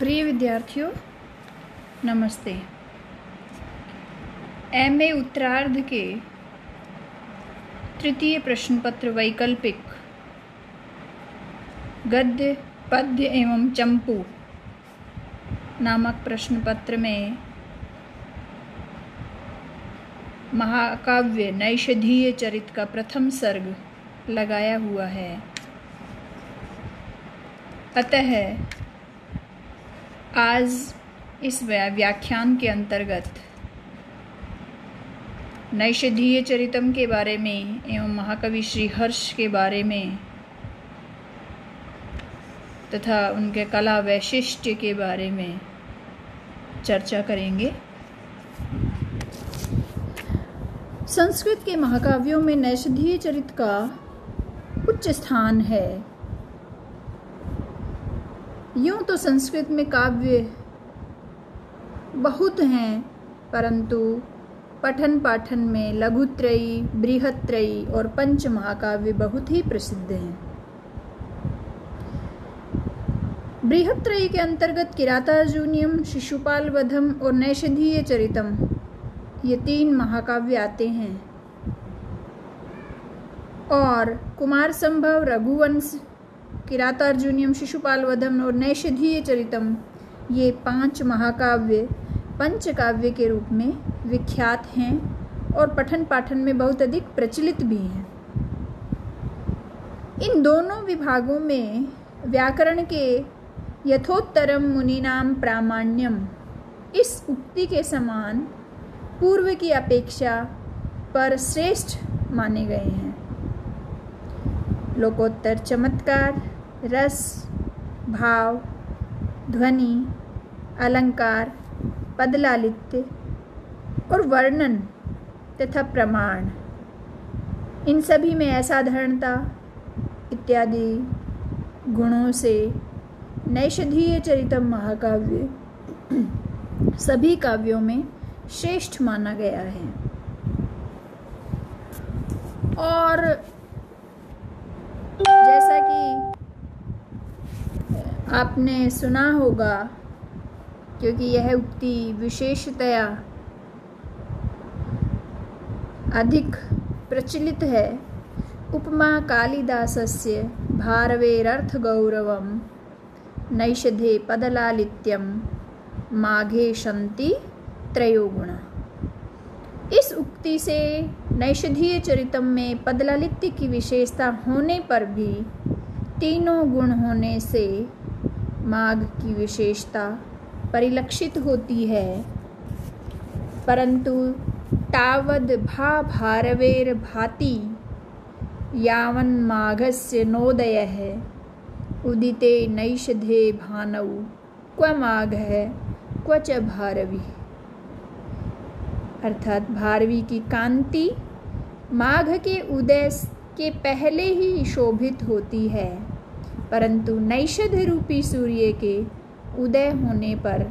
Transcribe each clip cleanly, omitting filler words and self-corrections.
प्रिय विद्यार्थियों, नमस्ते। एमए उत्तरार्ध के तृतीय प्रश्न पत्र वैकल्पिक गद्य, पद्य एवं चंपू नामक प्रश्न पत्र में महाकाव्य नैषधीय चरित का प्रथम सर्ग लगाया हुआ है। अतः आज इस व्याख्यान के अंतर्गत नैषधीय चरितम के बारे में एवं महाकवि श्रीहर्ष के बारे में तथा उनके कला वैशिष्ट्य के बारे में चर्चा करेंगे। संस्कृत के महाकाव्यों में नैषधीय चरित का उच्च स्थान है। यूँ तो संस्कृत में काव्य बहुत हैं, परंतु पठन पाठन में लघुत्रयी, बृहत्त्रयी और पंच महाकाव्य बहुत ही प्रसिद्ध हैं। बृहत्त्रयी के अंतर्गत किरातार्जुनीयम, शिशुपाल वधम और नैषधीय चरितम ये 3 महाकाव्य आते हैं और कुमार संभव, रघुवंश, किरातार्जुनीयम, शिशुपाल वधम और नैषधीय चरितम ये 5 महाकाव्य पंचकाव्य के रूप में विख्यात हैं और पठन पाठन में बहुत अधिक प्रचलित भी हैं। इन दोनों विभागों में व्याकरण के यथोत्तरम मुनीनाम प्रामाण्यम इस उक्ति के समान पूर्व की अपेक्षा पर श्रेष्ठ माने गए हैं। लोकोत्तर चमत्कार, रस, भाव, ध्वनि, अलंकार, पदलालित्य और वर्णन तथा प्रमाण, इन सभी में असाधारणता इत्यादि गुणों से नैषधीय चरितम महाकाव्य सभी काव्यों में श्रेष्ठ माना गया है। और जैसा कि आपने सुना होगा, क्योंकि यह उक्ति विशेषतया अधिक प्रचलित है, उपमा कालिदासस्य भारवेरर्थ गौरवम नैषधे पदलालित्यम माघे शन्ति त्रयो गुणा। इस उक्ति से नैषधीय चरितम में पदलालित्य की विशेषता होने पर भी तीनों गुण होने से माघ की विशेषता परिलक्षित होती है। परंतु तावद भारवेर भाति यावन् माघस्य नोदयः उदिते नैषधे भानौ क्व माघः क्व च भारवी। अर्थात भारवी की कांति माघ के उदय के पहले ही शोभित होती है, परंतु नैषध रूपी सूर्य के उदय होने पर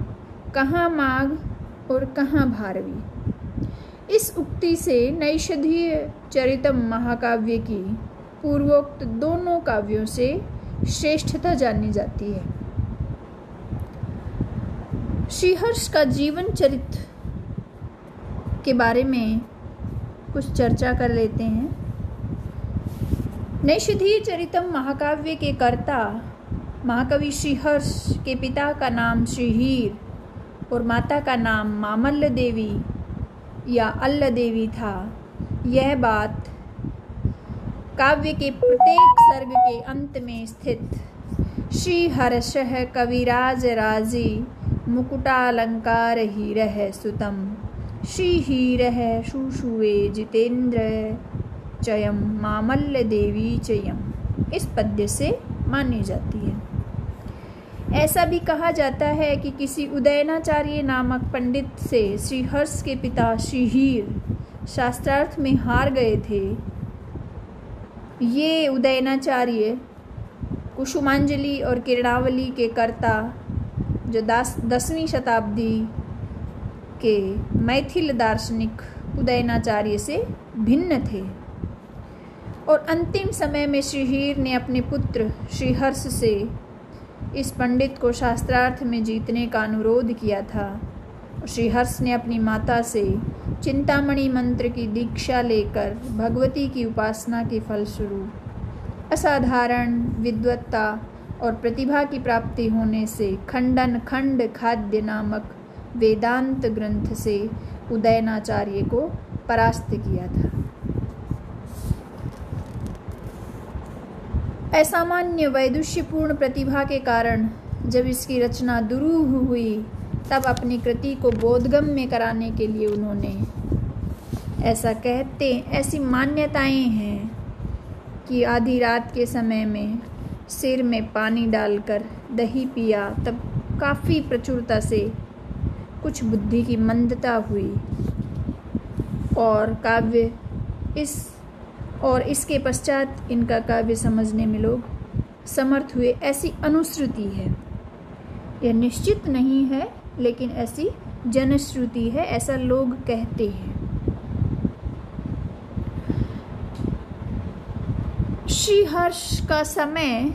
कहाँ माघ और कहाँ भारवी। इस उक्ति से नैषधीय चरितम महाकाव्य की पूर्वोक्त दोनों काव्यों से श्रेष्ठता जानी जाती है। श्रीहर्ष का जीवन चरित्र के बारे में कुछ चर्चा कर लेते हैं। नैषधीय चरितम महाकाव्य के कर्ता महाकवि श्रीहर्ष के पिता का नाम श्रीहीर और माता का नाम मामल्ल देवी या अल्ल देवी था। यह बात काव्य के प्रत्येक सर्ग के अंत में स्थित श्रीहर्षः कविराज राजी मुकुटालंकार हीरः सुतम श्रीहीरः शुशुवे जितेन्द्र चयम मामल्ल देवी चयम, इस पद्य से मानी जाती है। ऐसा भी कहा जाता है कि किसी उदयनाचार्य नामक पंडित से श्रीहर्ष के पिता श्रीहीर शास्त्रार्थ में हार गए थे। ये उदयनाचार्य कुसुमांजलि और किरणावली के कर्ता, जो 10वीं शताब्दी के मैथिल दार्शनिक उदयनाचार्य से भिन्न थे। और अंतिम समय में श्रीहीर ने अपने पुत्र श्रीहर्ष से इस पंडित को शास्त्रार्थ में जीतने का अनुरोध किया था। श्रीहर्ष ने अपनी माता से चिंतामणि मंत्र की दीक्षा लेकर भगवती की उपासना के फलस्वरूप असाधारण विद्वत्ता और प्रतिभा की प्राप्ति होने से खंडन खंड खाद्य नामक वेदांत ग्रंथ से उदयनाचार्य को परास्त किया था। असामान्य वैदुष्यपूर्ण प्रतिभा के कारण जब इसकी रचना दुरूह हुई तब अपनी कृति को बोधगम्य कराने के लिए उन्होंने ऐसी मान्यताएं हैं कि आधी रात के समय में सिर में पानी डालकर दही पिया तब काफ़ी प्रचुरता से कुछ बुद्धि की मंदता हुई और इसके पश्चात इनका काव्य समझने में लोग समर्थ हुए, ऐसी अनुश्रुति है। यह निश्चित नहीं है लेकिन ऐसी जनश्रुति है, ऐसा लोग कहते हैं। श्रीहर्ष का समय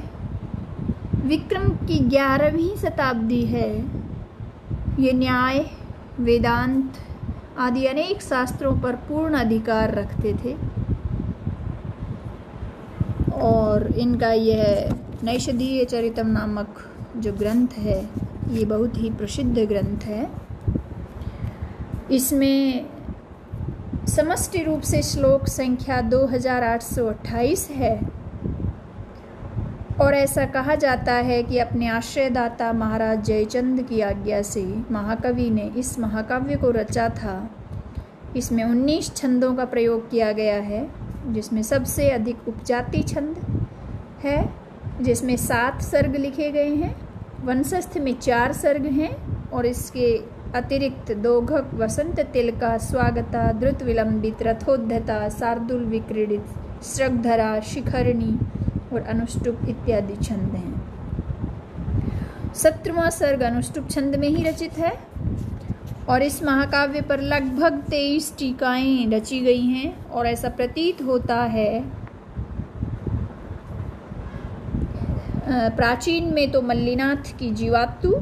विक्रम की 11वीं शताब्दी है। ये न्याय, वेदांत आदि अनेक शास्त्रों पर पूर्ण अधिकार रखते थे और इनका यह नैषधीय चरितम नामक जो ग्रंथ है ये बहुत ही प्रसिद्ध ग्रंथ है। इसमें समष्टि रूप से श्लोक संख्या 2828 है और ऐसा कहा जाता है कि अपने आश्रयदाता महाराज जयचंद की आज्ञा से महाकवि ने इस महाकाव्य को रचा था। इसमें 19 छंदों का प्रयोग किया गया है, जिसमें सबसे अधिक उपजाति छंद है, जिसमें 7 सर्ग लिखे गए हैं। वंशस्थ में 4 सर्ग हैं और इसके अतिरिक्त दोघक, वसंत तिलका, स्वागता, द्रुत विलंबित, रथोद्धता, शार्दुल विक्रीडित, श्रगधरा, शिखरणी और अनुष्टुप इत्यादि छंद हैं। 17वां सर्ग अनुष्टुप छंद में ही रचित है और इस महाकाव्य पर लगभग 23 टीकाएं रची गई हैं और ऐसा प्रतीत होता है प्राचीन में तो मल्लीनाथ की जीवातु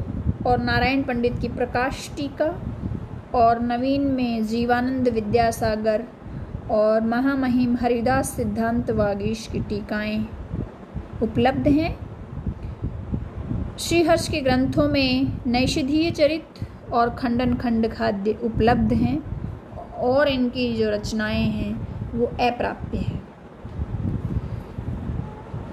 और नारायण पंडित की प्रकाश टीका और नवीन में जीवानंद विद्यासागर और महामहिम हरिदास सिद्धांत वागीश की टीकाएं उपलब्ध हैं। श्रीहर्ष के ग्रंथों में नैषधीय चरित और खंडन खंड खाद्य उपलब्ध हैं और इनकी जो रचनाएं हैं वो अप्राप्य हैं।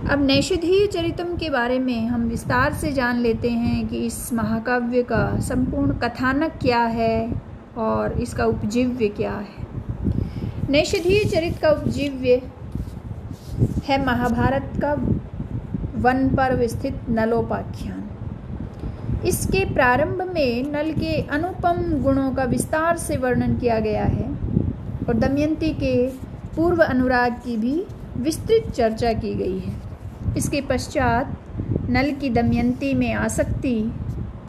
अब नैषधीय चरितम के बारे में हम विस्तार से जान लेते हैं कि इस महाकाव्य का संपूर्ण कथानक क्या है और इसका उपजीव्य क्या है। नैषधीय चरित का उपजीव्य है महाभारत का वन पर्व स्थित नलोपाख्यान। इसके प्रारंभ में नल के अनुपम गुणों का विस्तार से वर्णन किया गया है और दमयंती के पूर्व अनुराग की भी विस्तृत चर्चा की गई है। इसके पश्चात नल की दमयंती में आसक्ति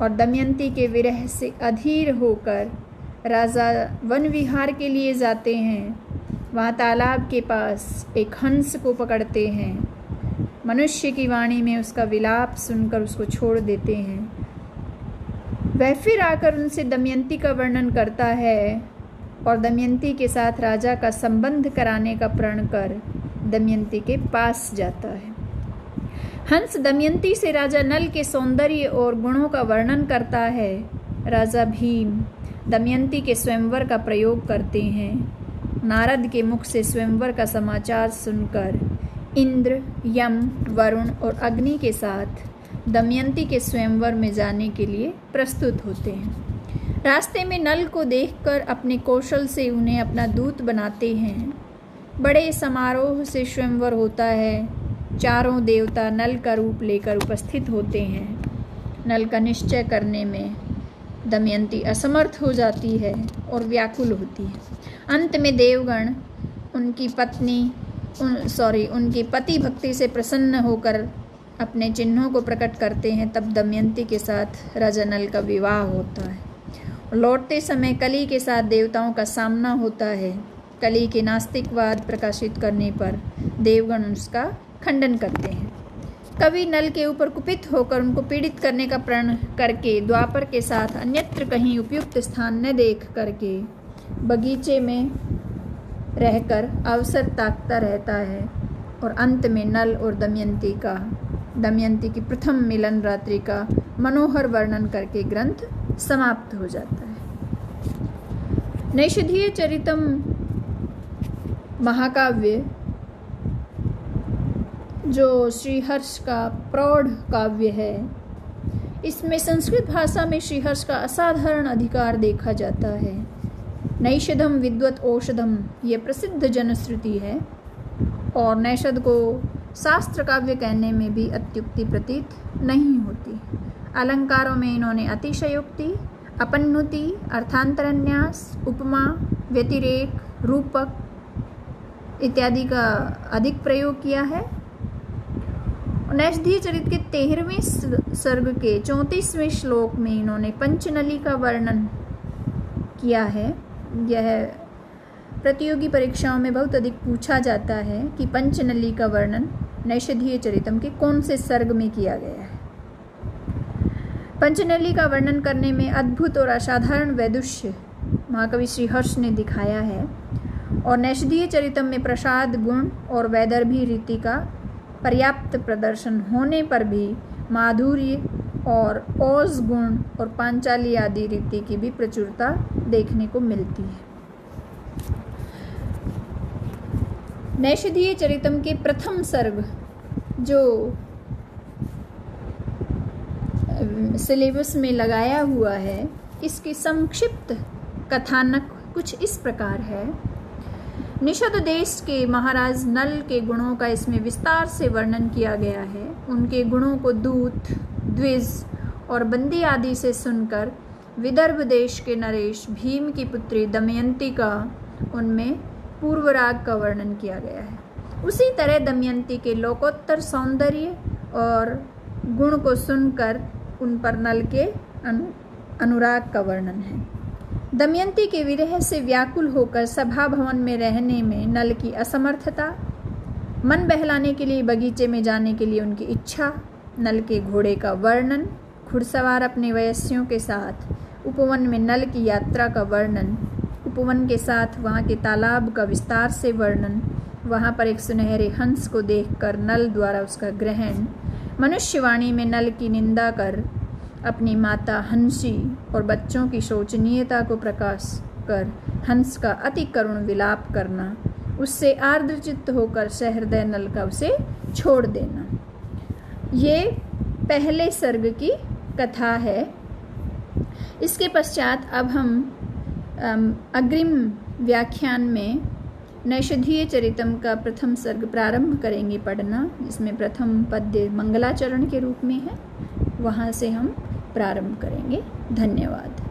और दमयंती के विरह से अधीर होकर राजा वन विहार के लिए जाते हैं। वहाँ तालाब के पास एक हंस को पकड़ते हैं, मनुष्य की वाणी में उसका विलाप सुनकर उसको छोड़ देते हैं। वह फिर आकर उनसे दमयंती का वर्णन करता है और दमयंती के साथ राजा का संबंध कराने का प्रण कर दमयंती के पास जाता है। हंस दमयंती से राजा नल के सौंदर्य और गुणों का वर्णन करता है। राजा भीम दमयंती के स्वयंवर का प्रयोग करते हैं। नारद के मुख से स्वयंवर का समाचार सुनकर इंद्र, यम, वरुण और अग्नि के साथ दमयंती के स्वयंवर में जाने के लिए प्रस्तुत होते हैं। रास्ते में नल को देखकर अपने कौशल से उन्हें अपना दूत बनाते हैं। बड़े समारोह से स्वयंवर होता है। चारों देवता नल का रूप लेकर उपस्थित होते हैं। नल का निश्चय करने में दमयंती असमर्थ हो जाती है और व्याकुल होती है। अंत में देवगण उनकी पति भक्ति से प्रसन्न होकर अपने चिन्हों को प्रकट करते हैं। तब दमयंती के साथ राजा नल का विवाह होता है। लौटते समय कली के साथ देवताओं का सामना होता है। कली के नास्तिकवाद प्रकाशित करने पर देवगण उसका खंडन करते हैं। कवि नल के ऊपर कुपित होकर उनको पीड़ित करने का प्रण करके द्वापर के साथ अन्यत्र कहीं उपयुक्त स्थान न देख करके बगीचे में रहकर अवसर ताकता रहता है और अंत में नल और दमयंती की प्रथम मिलन रात्रि का मनोहर वर्णन करके ग्रंथ समाप्त हो जाता है। नैषधीय चरितम महाकाव्य जो श्रीहर्ष का प्रौढ़ काव्य है, इसमें संस्कृत भाषा में श्रीहर्ष का असाधारण अधिकार देखा जाता है। नैषधम विद्वत औषधम ये प्रसिद्ध जनश्रुति है और नैषध को शास्त्र काव्य कहने में भी अत्युक्ति प्रतीत नहीं होती। अलंकारों में इन्होंने अतिशयोक्ति, अपन्नुति, अर्थांतरन्यास, उपमा, व्यतिरेक, रूपक इत्यादि का अधिक प्रयोग किया है। नैषधीय चरित के 13वें सर्ग के 34वें श्लोक में इन्होंने पंचनली का वर्णन किया है। यह प्रतियोगी परीक्षाओं में बहुत अधिक पूछा जाता है कि पंचनली का वर्णन नैषधीय चरितम के कौन से सर्ग में किया गया है। पंचनली का वर्णन करने में अद्भुत और असाधारण वैदुष्य महाकवि श्रीहर्ष ने दिखाया है और नैषधीय चरितम में प्रसाद गुण और वैदर्भी रीति का पर्याप्त प्रदर्शन होने पर भी माधुर्य और ओज गुण और पांचाली आदि रीति की भी प्रचुरता देखने को मिलती है। नैषधीय चरितम के प्रथम सर्ग जो सिलेबस में लगाया हुआ है, इसकी संक्षिप्त कथानक कुछ इस प्रकार है। निषद देश के महाराज नल के गुणों का इसमें विस्तार से वर्णन किया गया है। उनके गुणों को दूत, द्विज और बंदी आदि से सुनकर विदर्भ देश के नरेश भीम की पुत्री दमयंती का उनमें पूर्वराग का वर्णन किया गया है। उसी तरह दमयंती के लोकोत्तर सौंदर्य और गुण को सुनकर उन पर नल के अनुराग का वर्णन है। दमयंती के विरह से व्याकुल होकर सभा भवन में रहने में नल की असमर्थता, मन बहलाने के लिए बगीचे में जाने के लिए उनकी इच्छा, नल के घोड़े का वर्णन, घुड़सवार अपने वयस्यों के साथ उपवन में नल की यात्रा का वर्णन, उपवन के साथ वहाँ के तालाब का विस्तार से वर्णन, वहाँ पर एक सुनहरे हंस को देखकर नल द्वारा उसका ग्रहण, मनुष्यवाणी में नल की निंदा कर अपनी माता हंसी और बच्चों की शोचनीयता को प्रकाश कर हंस का अति करुण विलाप करना, उससे आर्द्रचित्त होकर सहृदय नल का उसे छोड़ देना। ये पहले सर्ग की कथा है। इसके पश्चात अब हम अग्रिम व्याख्यान में नैषधीय चरितम का प्रथम सर्ग प्रारंभ करेंगे पढ़ना, जिसमें प्रथम पद्य मंगलाचरण के रूप में है। वहाँ से हम प्रारंभ करेंगे। धन्यवाद।